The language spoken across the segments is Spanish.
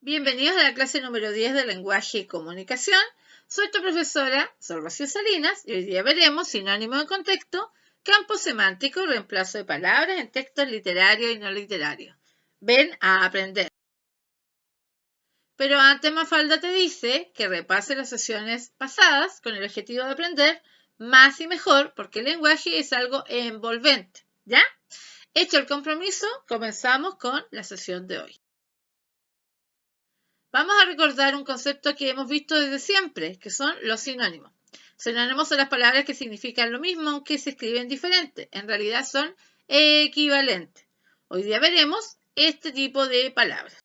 Bienvenidos a la clase número 10 de Lenguaje y Comunicación. Soy tu profesora, Sol Rocío Salinas, y hoy día veremos sinónimo de contexto, campo semántico, reemplazo de palabras en textos literarios y no literarios. Ven a aprender. Pero antes Mafalda te dice que repase las sesiones pasadas con el objetivo de aprender más y mejor, porque el lenguaje es algo envolvente, ¿ya? Hecho el compromiso, comenzamos con la sesión de hoy. Vamos a recordar un concepto que hemos visto desde siempre, que son los sinónimos. Sinónimos son las palabras que significan lo mismo, aunque se escriben diferente. En realidad son equivalentes. Hoy día veremos este tipo de palabras.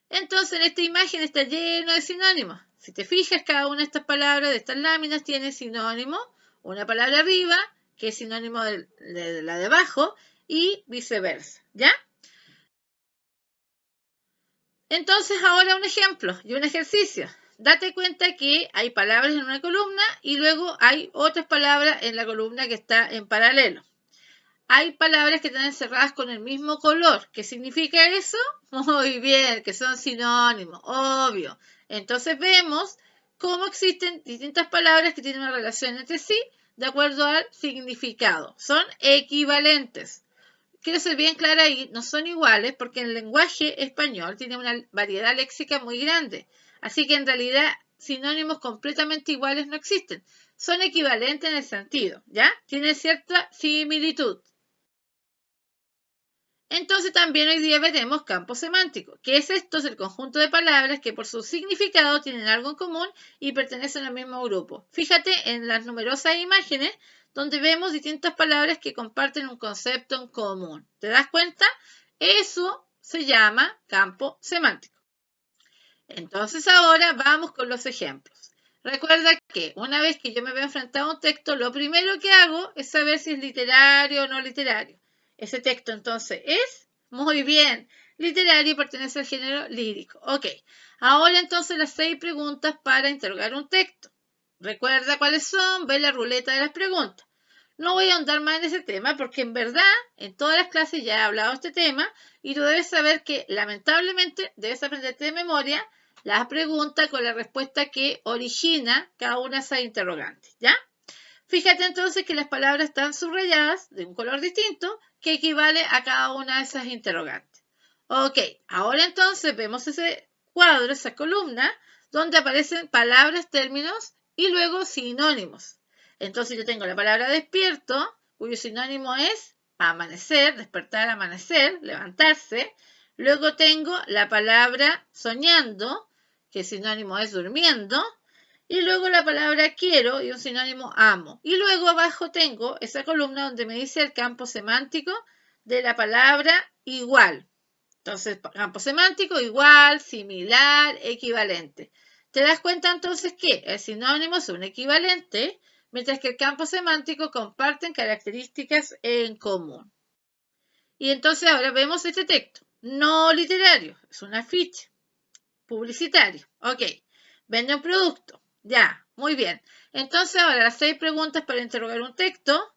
Entonces, en esta imagen está lleno de sinónimos. Si te fijas, cada una de estas palabras, de estas láminas, tiene sinónimo. Una palabra arriba, que es sinónimo de la de abajo, y viceversa, ¿ya? Entonces, ahora un ejemplo y un ejercicio. Date cuenta que hay palabras en una columna y luego hay otras palabras en la columna que está en paralelo. Hay palabras que están encerradas con el mismo color. ¿Qué significa eso? Muy bien, que son sinónimos, obvio. Entonces vemos cómo existen distintas palabras que tienen una relación entre sí de acuerdo al significado. Son equivalentes. Quiero ser bien clara ahí, no son iguales porque el lenguaje español tiene una variedad léxica muy grande. Así que en realidad sinónimos completamente iguales no existen. Son equivalentes en el sentido, ¿ya? Tienen cierta similitud. Entonces también hoy día veremos campo semántico. ¿Qué es esto? Es el conjunto de palabras que por su significado tienen algo en común y pertenecen al mismo grupo. Fíjate en las numerosas imágenes donde vemos distintas palabras que comparten un concepto en común. ¿Te das cuenta? Eso se llama campo semántico. Entonces ahora vamos con los ejemplos. Recuerda que una vez que yo me veo enfrentado a un texto, lo primero que hago es saber si es literario o no literario. Ese texto entonces es, muy bien, literario y pertenece al género lírico. Ok, ahora entonces las 6 preguntas para interrogar un texto. Recuerda cuáles son, ve la ruleta de las preguntas. No voy a ahondar más en ese tema porque en verdad en todas las clases ya he hablado de este tema y tú debes saber que lamentablemente debes aprenderte de memoria las preguntas con la respuesta que origina cada una de esas interrogantes, ¿ya? Fíjate entonces que las palabras están subrayadas de un color distinto que equivale a cada una de esas interrogantes. Ok, ahora entonces vemos ese cuadro, esa columna, donde aparecen palabras, términos y luego sinónimos. Entonces yo tengo la palabra despierto, cuyo sinónimo es amanecer, despertar, amanecer, levantarse. Luego tengo la palabra soñando, que el sinónimo es durmiendo. Y luego la palabra quiero y un sinónimo amo. Y luego abajo tengo esa columna donde me dice el campo semántico de la palabra igual. Entonces, campo semántico igual, similar, equivalente. ¿Te das cuenta entonces que el sinónimo es un equivalente, mientras que el campo semántico comparten características en común? Y entonces ahora vemos este texto. No literario, es un afiche publicitario. Ok, vende un producto. Ya, muy bien. Entonces ahora las 6 preguntas para interrogar un texto.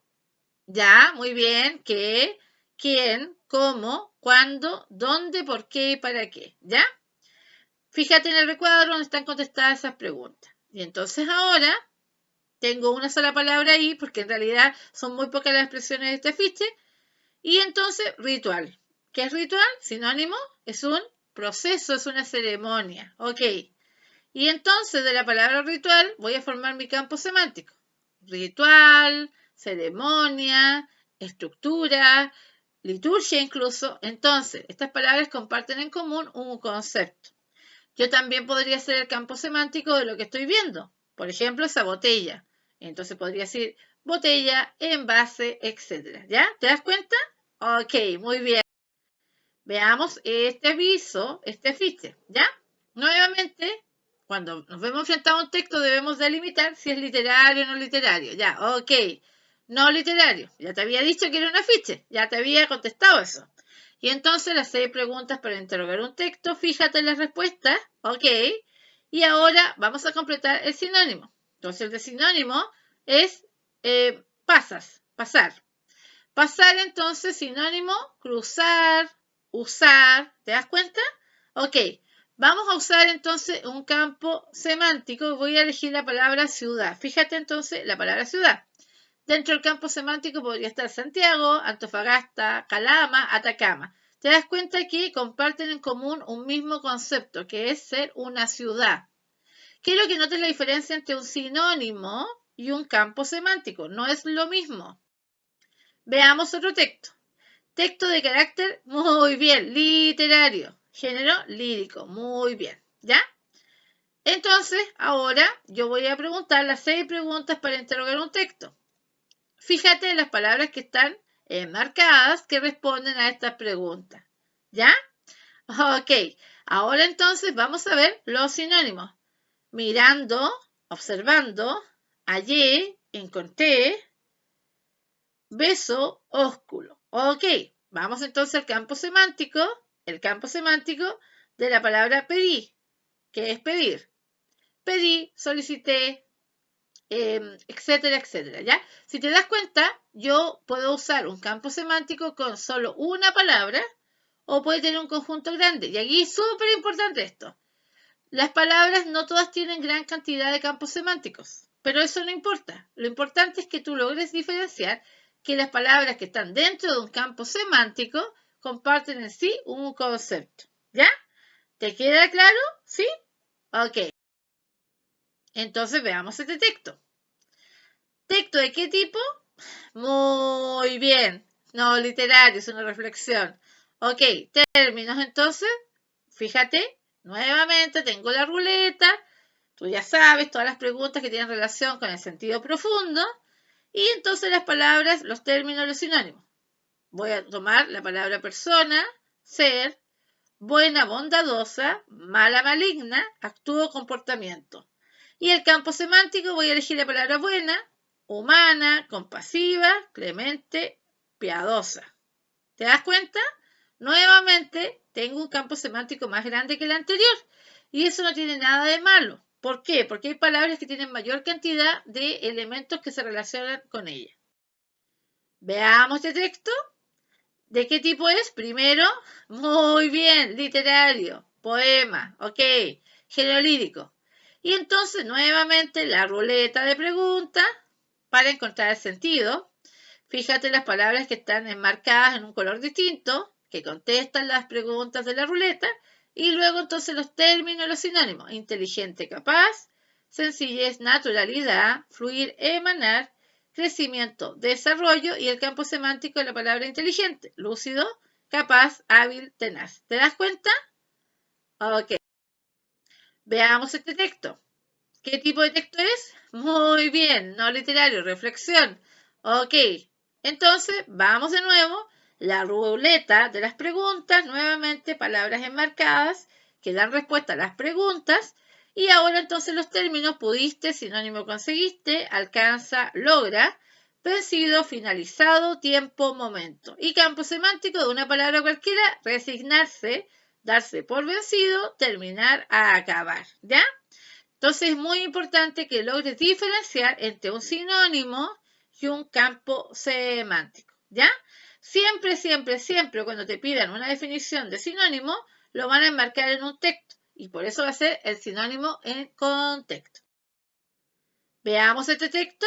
Ya, muy bien. ¿Qué? ¿Quién? ¿Cómo? ¿Cuándo? ¿Dónde? ¿Por qué? ¿Y para qué? ¿Ya? Fíjate en el recuadro donde están contestadas esas preguntas. Y entonces ahora tengo una sola palabra ahí porque en realidad son muy pocas las expresiones de este afiche. Y entonces, ritual. ¿Qué es ritual? Sinónimo, es un proceso, es una ceremonia. Ok. Y entonces de la palabra ritual voy a formar mi campo semántico. Ritual, ceremonia, estructura, liturgia incluso. Entonces, estas palabras comparten en común un concepto. Yo también podría ser el campo semántico de lo que estoy viendo. Por ejemplo, esa botella. Entonces podría decir botella, envase, etc. ¿Ya? ¿Te das cuenta? Ok, muy bien. Veamos este aviso, este afiche. ¿Ya? Nuevamente, cuando nos vemos enfrentados a un texto debemos delimitar si es literario o no literario. Ya, ok. No literario. Ya te había dicho que era un afiche. Ya te había contestado eso. Y entonces las 6 preguntas para interrogar un texto, fíjate en las respuestas, ok. Y ahora vamos a completar el sinónimo. Entonces el de sinónimo es pasar. Pasar entonces sinónimo, cruzar, usar, ¿te das cuenta? Ok, vamos a usar entonces un campo semántico. Voy a elegir la palabra ciudad. Fíjate entonces la palabra ciudad. Dentro del campo semántico podría estar Santiago, Antofagasta, Calama, Atacama. Te das cuenta que comparten en común un mismo concepto, que es ser una ciudad. Quiero que notes la diferencia entre un sinónimo y un campo semántico. No es lo mismo. Veamos otro texto. Texto de carácter, muy bien, literario. Género, lírico, muy bien. ¿Ya? Entonces, ahora yo voy a preguntar las 6 preguntas para interrogar un texto. Fíjate en las palabras que están marcadas que responden a estas preguntas. ¿Ya? Ok, ahora entonces vamos a ver los sinónimos. Mirando, observando, hallé, encontré, beso, ósculo. Ok, vamos entonces al campo semántico, el campo semántico de la palabra pedí, que es pedir. Pedí, solicité, etcétera, etcétera, ¿ya? Si te das cuenta, yo puedo usar un campo semántico con solo una palabra o puede tener un conjunto grande. Y aquí es súper importante esto. Las palabras no todas tienen gran cantidad de campos semánticos, pero eso no importa. Lo importante es que tú logres diferenciar que las palabras que están dentro de un campo semántico comparten en sí un concepto. ¿Ya? ¿Te queda claro? ¿Sí? Ok. Entonces veamos este texto. ¿Texto de qué tipo? Muy bien. No literario, es una reflexión. Ok, términos entonces. Fíjate, nuevamente tengo la ruleta. Tú ya sabes todas las preguntas que tienen relación con el sentido profundo. Y entonces las palabras, los términos, los sinónimos. Voy a tomar la palabra persona, ser, buena, bondadosa, mala, maligna, actúo, comportamiento. Y el campo semántico voy a elegir la palabra buena, humana, compasiva, clemente, piadosa. ¿Te das cuenta? Nuevamente tengo un campo semántico más grande que el anterior. Y eso no tiene nada de malo. ¿Por qué? Porque hay palabras que tienen mayor cantidad de elementos que se relacionan con ella. Veamos este texto. ¿De qué tipo es? Primero, muy bien, literario, poema, ok, género lírico. Y entonces, nuevamente, la ruleta de preguntas para encontrar el sentido. Fíjate las palabras que están enmarcadas en un color distinto, que contestan las preguntas de la ruleta, y luego entonces los términos, los sinónimos. Inteligente, capaz, sencillez, naturalidad, fluir, emanar, crecimiento, desarrollo y el campo semántico de la palabra inteligente, lúcido, capaz, hábil, tenaz. ¿Te das cuenta? Ok. Veamos este texto. ¿Qué tipo de texto es? Muy bien, no literario, reflexión. Ok. Entonces, vamos de nuevo. La ruleta de las preguntas, nuevamente palabras enmarcadas que dan respuesta a las preguntas. Y ahora entonces los términos pudiste, sinónimo conseguiste, alcanza, logra, vencido, finalizado, tiempo, momento. Y campo semántico de una palabra cualquiera, resignarse, darse por vencido, terminar, a acabar. ¿Ya? Entonces es muy importante que logres diferenciar entre un sinónimo y un campo semántico. ¿Ya? Siempre, siempre, siempre cuando te pidan una definición de sinónimo, lo van a enmarcar en un texto. Y por eso va a ser el sinónimo en contexto. Veamos este texto.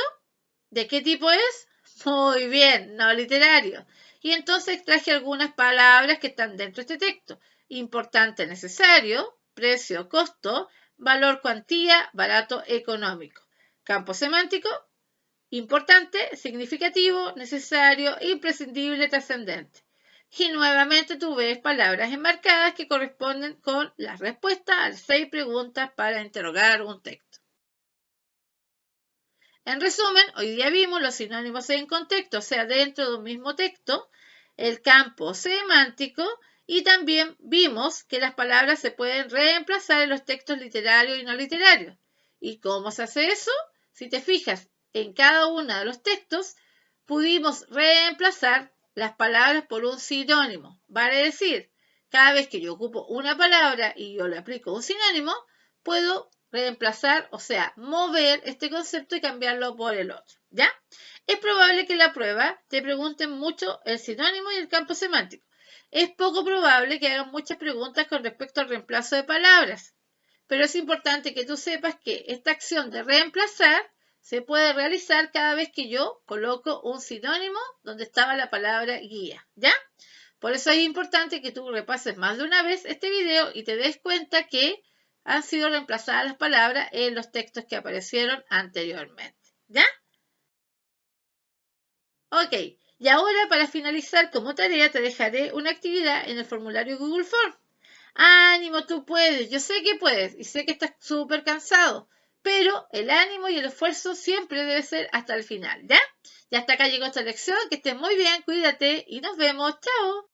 ¿De qué tipo es? Muy bien, no literario. Y entonces traje algunas palabras que están dentro de este texto. Importante, necesario, precio, costo, valor, cuantía, barato, económico. Campo semántico, importante, significativo, necesario, imprescindible, trascendente. Y nuevamente tú ves palabras enmarcadas que corresponden con las respuestas a las 6 preguntas para interrogar un texto. En resumen, hoy día vimos los sinónimos en contexto, o sea, dentro de un mismo texto, el campo semántico y también vimos que las palabras se pueden reemplazar en los textos literarios y no literarios. ¿Y cómo se hace eso? Si te fijas, en cada uno de los textos pudimos reemplazar las palabras por un sinónimo. Vale decir, cada vez que yo ocupo una palabra y yo le aplico un sinónimo, puedo reemplazar, o sea, mover este concepto y cambiarlo por el otro, ¿ya? Es probable que en la prueba te pregunten mucho el sinónimo y el campo semántico. Es poco probable que hagan muchas preguntas con respecto al reemplazo reemplazo de palabras. Pero es importante que tú sepas que esta acción de reemplazar se puede realizar cada vez que yo coloco un sinónimo donde estaba la palabra guía, ¿ya? Por eso es importante que tú repases más de una vez este video y te des cuenta que han sido reemplazadas las palabras en los textos que aparecieron anteriormente, ¿ya? Ok, y ahora para finalizar como tarea te dejaré una actividad en el formulario Google Form. Ánimo, tú puedes, yo sé que puedes y sé que estás súper cansado, pero el ánimo y el esfuerzo siempre debe ser hasta el final, ¿ya? Y hasta acá llegó esta lección, que estés muy bien, cuídate y nos vemos, chao.